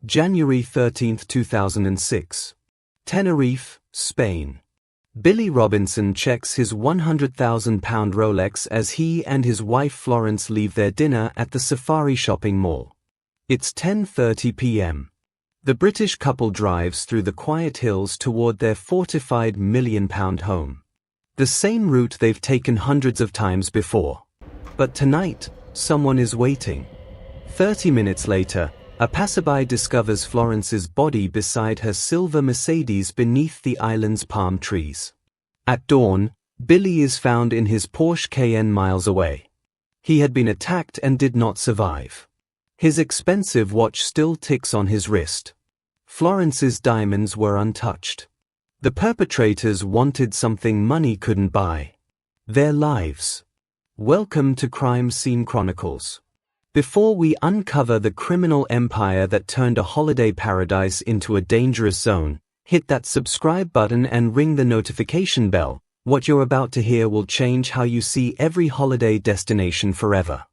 January 13, 2006. Tenerife, Spain. Billy Robinson checks his £100,000 Rolex as he and his wife Florence leave their dinner at the Safari shopping mall. It's 10:30 p.m. The British couple drives through the quiet hills toward their fortified £1 million home. The same route they've taken hundreds of times before. But tonight, someone is waiting. 30 minutes later, a passerby discovers Florence's body beside her silver Mercedes beneath the island's palm trees. At dawn, Billy is found in his Porsche Cayenne miles away. He had been attacked and did not survive. His expensive watch still ticks on his wrist. Florence's diamonds were untouched. The perpetrators wanted something money couldn't buy: their lives. Welcome to Crime Scene Chronicles. Before we uncover the criminal empire that turned a holiday paradise into a dangerous zone, hit that subscribe button and ring the notification bell. What you're about to hear will change how you see every holiday destination forever.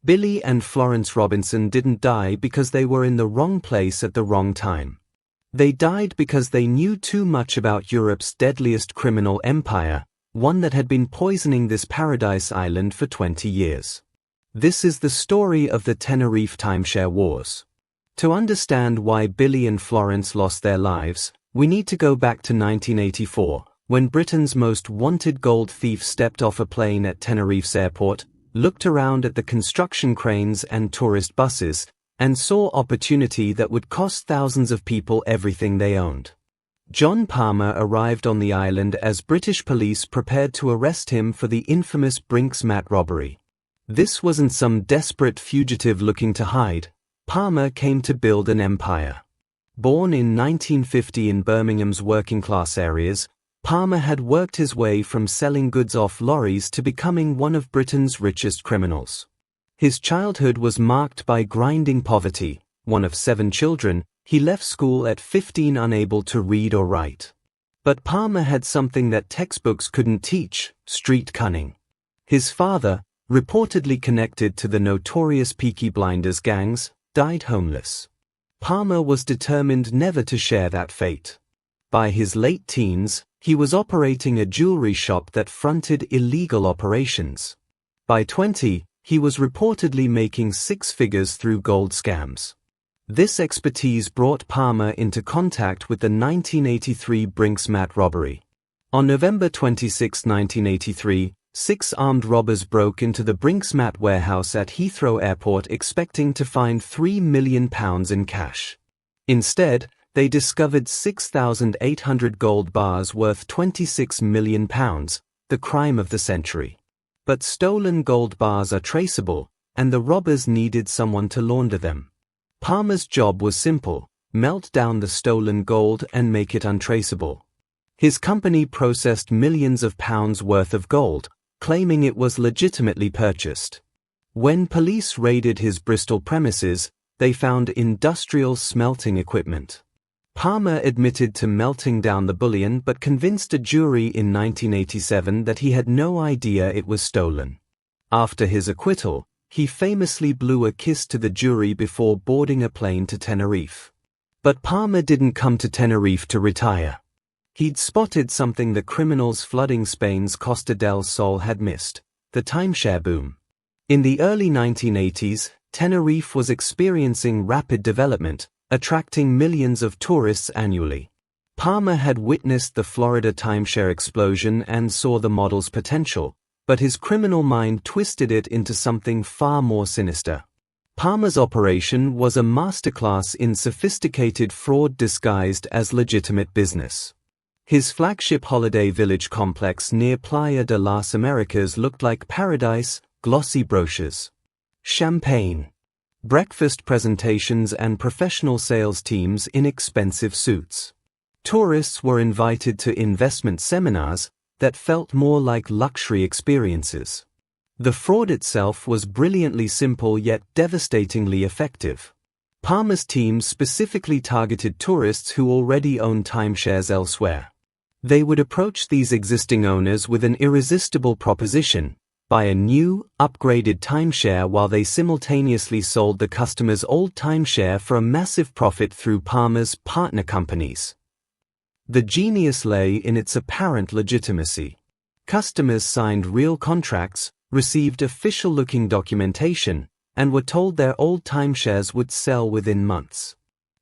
Billy and Florence Robinson didn't die because they were in the wrong place at the wrong time. They died because they knew too much about Europe's deadliest criminal empire, one that had been poisoning this paradise island for 20 years. This is the story of the Tenerife timeshare wars. To understand why Billy and Florence lost their lives, we need to go back to 1984, when Britain's most wanted gold thief stepped off a plane at Tenerife's airport, looked around at the construction cranes and tourist buses, and saw opportunity that would cost thousands of people everything they owned. John Palmer arrived on the island as British police prepared to arrest him for the infamous Brink's-Mat robbery. This wasn't some desperate fugitive looking to hide. Palmer came to build an empire. Born in 1950 in Birmingham's working-class areas, Palmer had worked his way from selling goods off lorries to becoming one of Britain's richest criminals. His childhood was marked by grinding poverty. One of 7 children, he left school at 15 unable to read or write. But Palmer had something that textbooks couldn't teach: street cunning. His father, reportedly connected to the notorious Peaky Blinders gangs, died homeless. Palmer was determined never to share that fate. By his late teens, he was operating a jewelry shop that fronted illegal operations. By 20, he was reportedly making 6 figures through gold scams. This expertise brought Palmer into contact with the 1983 Brink's-Mat robbery. On November 26, 1983, 6 armed robbers broke into the Brink's-Mat warehouse at Heathrow Airport expecting to find £3 million in cash. Instead, they discovered 6,800 gold bars worth £26 million, the crime of the century. But stolen gold bars are traceable, and the robbers needed someone to launder them. Palmer's job was simple: melt down the stolen gold and make it untraceable. His company processed millions of pounds worth of gold, claiming it was legitimately purchased. When police raided his Bristol premises, they found industrial smelting equipment. Palmer admitted to melting down the bullion but convinced a jury in 1987 that he had no idea it was stolen. After his acquittal, he famously blew a kiss to the jury before boarding a plane to Tenerife. But Palmer didn't come to Tenerife to retire. He'd spotted something the criminals flooding Spain's Costa del Sol had missed: the timeshare boom. In the early 1980s, Tenerife was experiencing rapid development, attracting millions of tourists annually. Palmer had witnessed the Florida timeshare explosion and saw the model's potential, but his criminal mind twisted it into something far more sinister. Palmer's operation was a masterclass in sophisticated fraud disguised as legitimate business. His flagship holiday village complex near Playa de las Americas looked like paradise: glossy brochures, champagne, breakfast presentations, and professional sales teams in expensive suits. Tourists were invited to investment seminars that felt more like luxury experiences. The fraud itself was brilliantly simple yet devastatingly effective. Palmer's team specifically targeted tourists who already owned timeshares elsewhere. They would approach these existing owners with an irresistible proposition: buy a new, upgraded timeshare while they simultaneously sold the customer's old timeshare for a massive profit through Palmer's partner companies. The genius lay in its apparent legitimacy. Customers signed real contracts, received official-looking documentation, and were told their old timeshares would sell within months.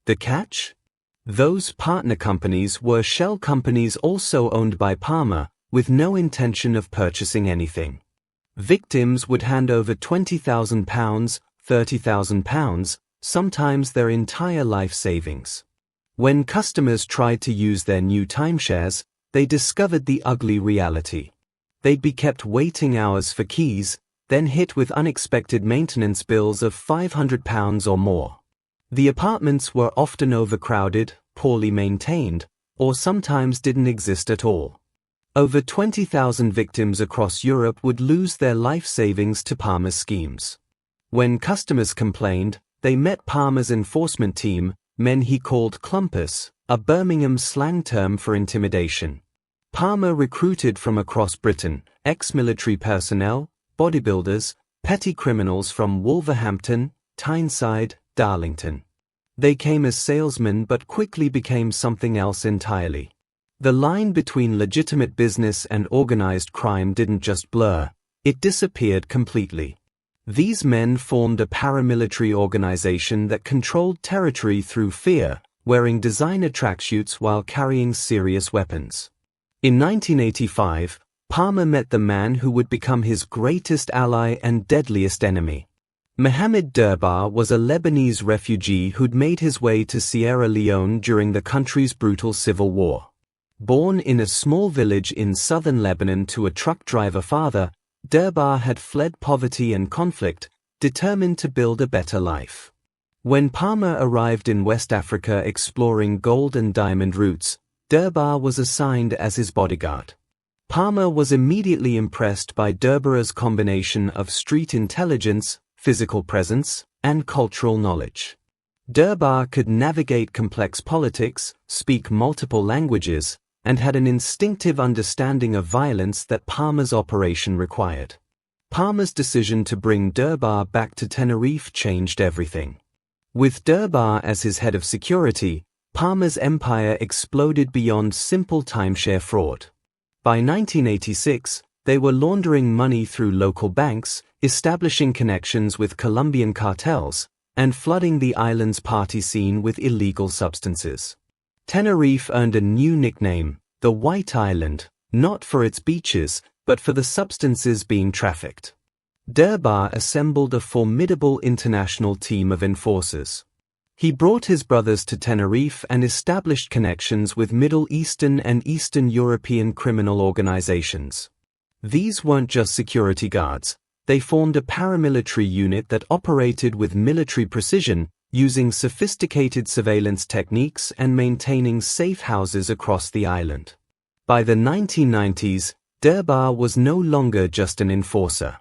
The catch? Those partner companies were shell companies also owned by Palmer, with no intention of purchasing anything. Victims would hand over £20,000, £30,000, sometimes their entire life savings. When customers tried to use their new timeshares, they discovered the ugly reality. They'd be kept waiting hours for keys, then hit with unexpected maintenance bills of £500 or more. The apartments were often overcrowded, poorly maintained, or sometimes didn't exist at all. Over 20,000 victims across Europe would lose their life savings to Palmer's schemes. When customers complained, they met Palmer's enforcement team, men he called clumpers, a Birmingham slang term for intimidation. Palmer recruited from across Britain, ex-military personnel, bodybuilders, petty criminals from Wolverhampton, Tyneside, Darlington. They came as salesmen but quickly became something else entirely. The line between legitimate business and organized crime didn't just blur, it disappeared completely. These men formed a paramilitary organization that controlled territory through fear, wearing designer tracksuits while carrying serious weapons. In 1985, Palmer met the man who would become his greatest ally and deadliest enemy. Mohamed Durbar was a Lebanese refugee who'd made his way to Sierra Leone during the country's brutal civil war. Born in a small village in southern Lebanon to a truck driver father, Durbar had fled poverty and conflict, determined to build a better life. When Palmer arrived in West Africa exploring gold and diamond routes, Durbar was assigned as his bodyguard. Palmer was immediately impressed by Durbar's combination of street intelligence, physical presence, and cultural knowledge. Durbar could navigate complex politics, speak multiple languages, and had an instinctive understanding of violence that Palmer's operation required. Palmer's decision to bring Durbar back to Tenerife changed everything. With Durbar as his head of security, Palmer's empire exploded beyond simple timeshare fraud. By 1986, they were laundering money through local banks, establishing connections with Colombian cartels, and flooding the island's party scene with illegal substances. Tenerife earned a new nickname, the White Island, not for its beaches, but for the substances being trafficked. Durbar assembled a formidable international team of enforcers. He brought his brothers to Tenerife and established connections with Middle Eastern and Eastern European criminal organizations. These weren't just security guards, they formed a paramilitary unit that operated with military precision, using sophisticated surveillance techniques and maintaining safe houses across the island. By the 1990s, Durbar was no longer just an enforcer.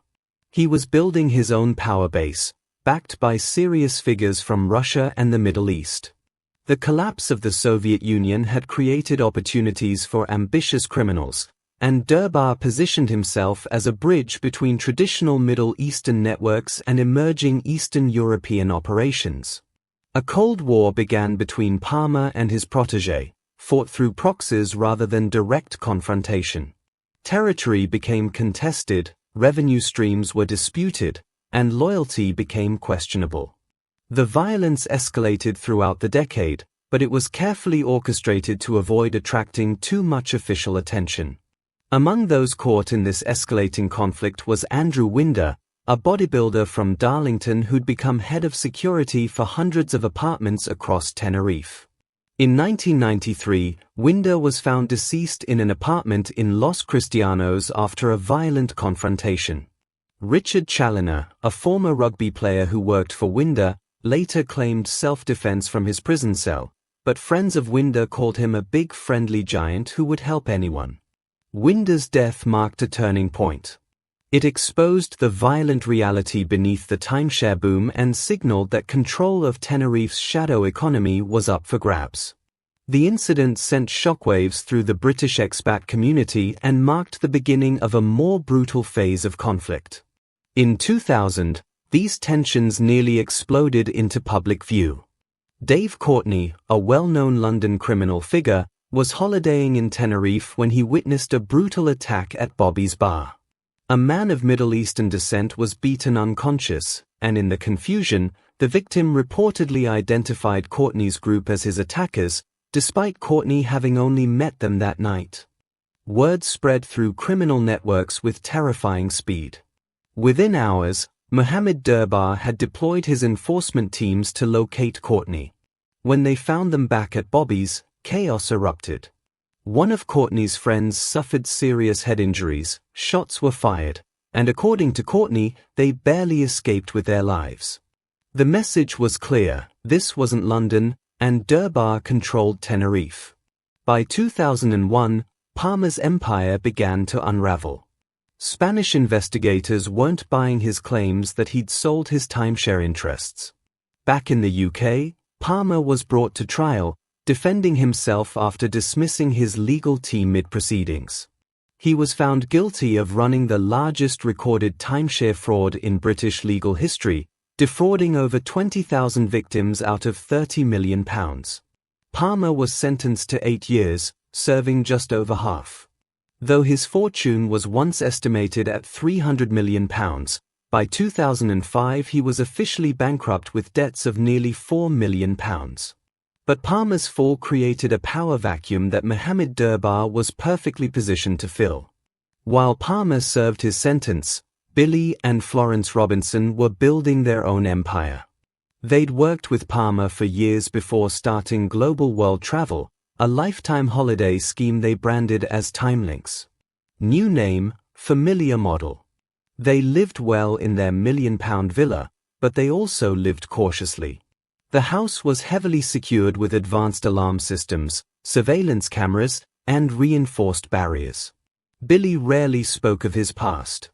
He was building his own power base, backed by serious figures from Russia and the Middle East. The collapse of the Soviet Union had created opportunities for ambitious criminals, and Durbar positioned himself as a bridge between traditional Middle Eastern networks and emerging Eastern European operations. A Cold War began between Palmer and his protégé, fought through proxies rather than direct confrontation. Territory became contested, revenue streams were disputed, and loyalty became questionable. The violence escalated throughout the decade, but it was carefully orchestrated to avoid attracting too much official attention. Among those caught in this escalating conflict was Andrew Winder, a bodybuilder from Darlington who'd become head of security for hundreds of apartments across Tenerife. In 1993, Winder was found deceased in an apartment in Los Cristianos after a violent confrontation. Richard Challoner, a former rugby player who worked for Winder, later claimed self-defense from his prison cell, but friends of Winder called him a big friendly giant who would help anyone. Winder's death marked a turning point. It exposed the violent reality beneath the timeshare boom and signaled that control of Tenerife's shadow economy was up for grabs. The incident sent shockwaves through the British expat community and marked the beginning of a more brutal phase of conflict. In 2000, these tensions nearly exploded into public view. Dave Courtney, a well-known London criminal figure, was holidaying in Tenerife when he witnessed a brutal attack at Bobby's Bar. A man of Middle Eastern descent was beaten unconscious, and in the confusion, the victim reportedly identified Courtney's group as his attackers, despite Courtney having only met them that night. Word spread through criminal networks with terrifying speed. Within hours, Mohammed Durbar had deployed his enforcement teams to locate Courtney. When they found them back at Bobby's, chaos erupted. One of Courtney's friends suffered serious head injuries, shots were fired, and according to Courtney, they barely escaped with their lives. The message was clear: this wasn't London, and Durbar controlled Tenerife. By 2001, Palmer's empire began to unravel. Spanish investigators weren't buying his claims that he'd sold his timeshare interests. Back in the UK, Palmer was brought to trial, defending himself after dismissing his legal team mid-proceedings. He was found guilty of running the largest recorded timeshare fraud in British legal history, defrauding over 20,000 victims out of £30 million. Palmer was sentenced to 8 years, serving just over half. Though his fortune was once estimated at £300 million, by 2005 he was officially bankrupt with debts of nearly £4 million. But Palmer's fall created a power vacuum that Mohammed Durbar was perfectly positioned to fill. While Palmer served his sentence, Billy and Florence Robinson were building their own empire. They'd worked with Palmer for years before starting Global World Travel, a lifetime holiday scheme they branded as Timelinks. New name, familiar model. They lived well in their £1 million villa, but they also lived cautiously. The house was heavily secured with advanced alarm systems, surveillance cameras, and reinforced barriers. Billy rarely spoke of his past.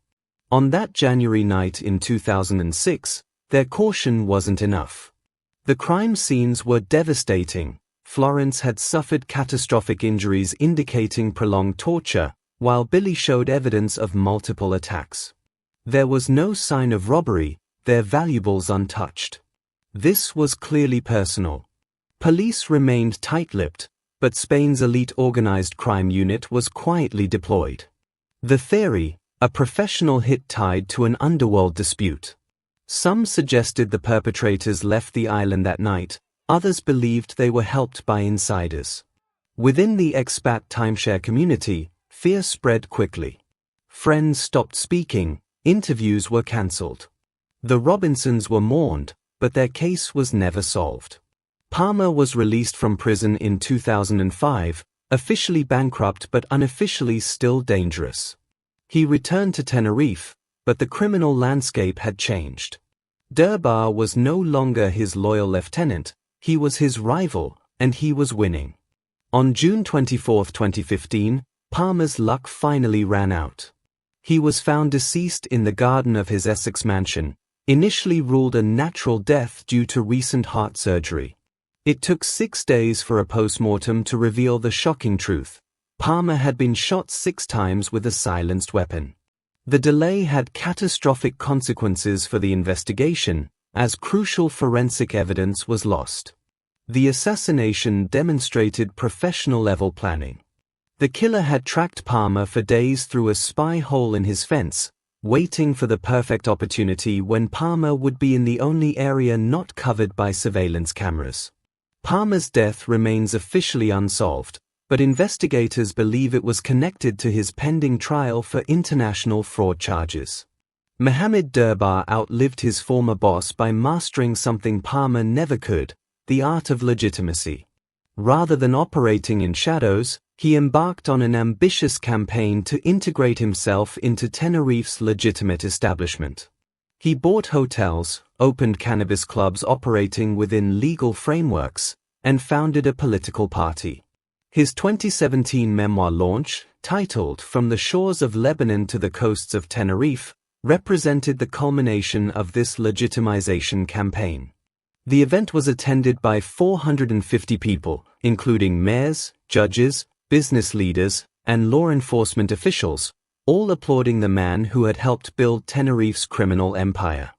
On that January night in 2006, their caution wasn't enough. The crime scenes were devastating. Florence had suffered catastrophic injuries indicating prolonged torture, while Billy showed evidence of multiple attacks. There was no sign of robbery, their valuables untouched. This was clearly personal. Police remained tight-lipped, but Spain's elite organized crime unit was quietly deployed. The theory: a professional hit tied to an underworld dispute. Some suggested the perpetrators left the island that night, others believed they were helped by insiders. Within the expat timeshare community, fear spread quickly. Friends stopped speaking, interviews were cancelled. The Robinsons were mourned, but their case was never solved. Palmer was released from prison in 2005, officially bankrupt but unofficially still dangerous. He returned to Tenerife, but the criminal landscape had changed. Durbar was no longer his loyal lieutenant, he was his rival, and he was winning. On June 24, 2015, Palmer's luck finally ran out. He was found deceased in the garden of his Essex mansion, initially ruled a natural death due to recent heart surgery. It took 6 days for a post-mortem to reveal the shocking truth: Palmer had been shot 6 times with a silenced weapon. The delay had catastrophic consequences for the investigation, as crucial forensic evidence was lost. The assassination demonstrated professional-level planning. The killer had tracked Palmer for days through a spy hole in his fence, waiting for the perfect opportunity when Palmer would be in the only area not covered by surveillance cameras. Palmer's death remains officially unsolved, but investigators believe it was connected to his pending trial for international fraud charges. Mohammed Durbar outlived his former boss by mastering something Palmer never could: the art of legitimacy. Rather than operating in shadows, he embarked on an ambitious campaign to integrate himself into Tenerife's legitimate establishment. He bought hotels, opened cannabis clubs operating within legal frameworks, and founded a political party. His 2017 memoir launch, titled From the Shores of Lebanon to the Coasts of Tenerife, represented the culmination of this legitimization campaign. The event was attended by 450 people, including mayors, judges, business leaders, and law enforcement officials, all applauding the man who had helped build Tenerife's criminal empire.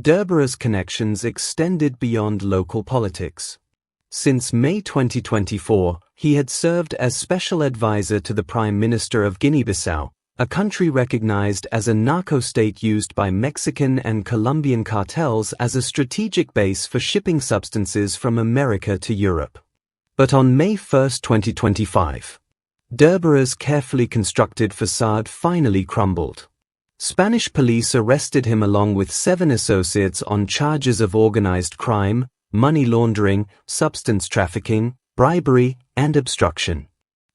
Derbara's connections extended beyond local politics. Since May 2024, he had served as special advisor to the Prime Minister of Guinea-Bissau, a country recognized as a narco-state used by Mexican and Colombian cartels as a strategic base for shipping substances from America to Europe. But on May 1, 2025, Derbara's carefully constructed facade finally crumbled. Spanish police arrested him along with 7 associates on charges of organized crime, money laundering, substance trafficking, bribery, and obstruction.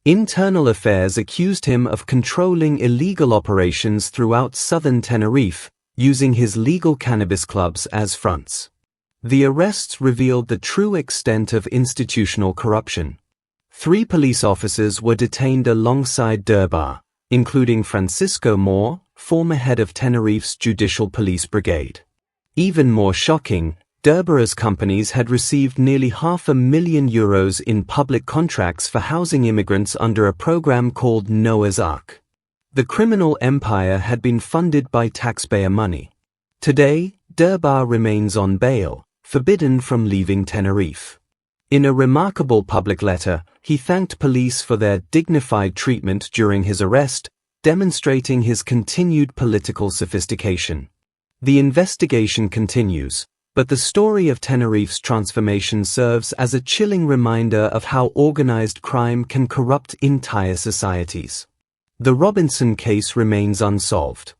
Internal Affairs accused him of controlling illegal operations throughout southern Tenerife, using his legal cannabis clubs as fronts. The arrests revealed the true extent of institutional corruption. 3 police officers were detained alongside Derbara, including Francisco Moore, former head of Tenerife's Judicial Police Brigade. Even more shocking, Derbara's companies had received nearly €500,000 in public contracts for housing immigrants under a program called Noah's Ark. The criminal empire had been funded by taxpayer money. Today, Derbara remains on bail, forbidden from leaving Tenerife. In a remarkable public letter, he thanked police for their dignified treatment during his arrest, demonstrating his continued political sophistication. The investigation continues, but the story of Tenerife's transformation serves as a chilling reminder of how organized crime can corrupt entire societies. The Robinson case remains unsolved.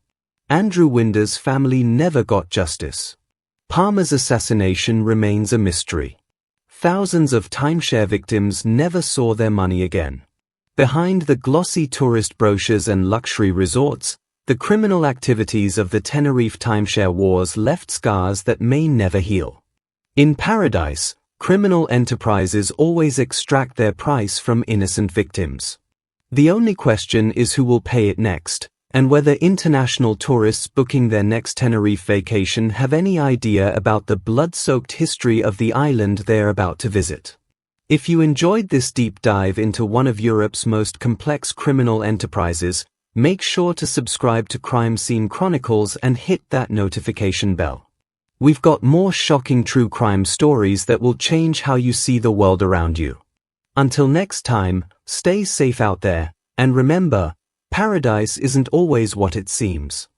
Andrew Winder's family never got justice. Palmer's assassination remains a mystery. Thousands of timeshare victims never saw their money again. Behind the glossy tourist brochures and luxury resorts, the criminal activities of the Tenerife timeshare wars left scars that may never heal. In paradise, criminal enterprises always extract their price from innocent victims. The only question is who will pay it next, and whether international tourists booking their next Tenerife vacation have any idea about the blood-soaked history of the island they're about to visit. If you enjoyed this deep dive into one of Europe's most complex criminal enterprises, make sure to subscribe to Crime Scene Chronicles and hit that notification bell. We've got more shocking true crime stories that will change how you see the world around you. Until next time, stay safe out there, and remember, paradise isn't always what it seems.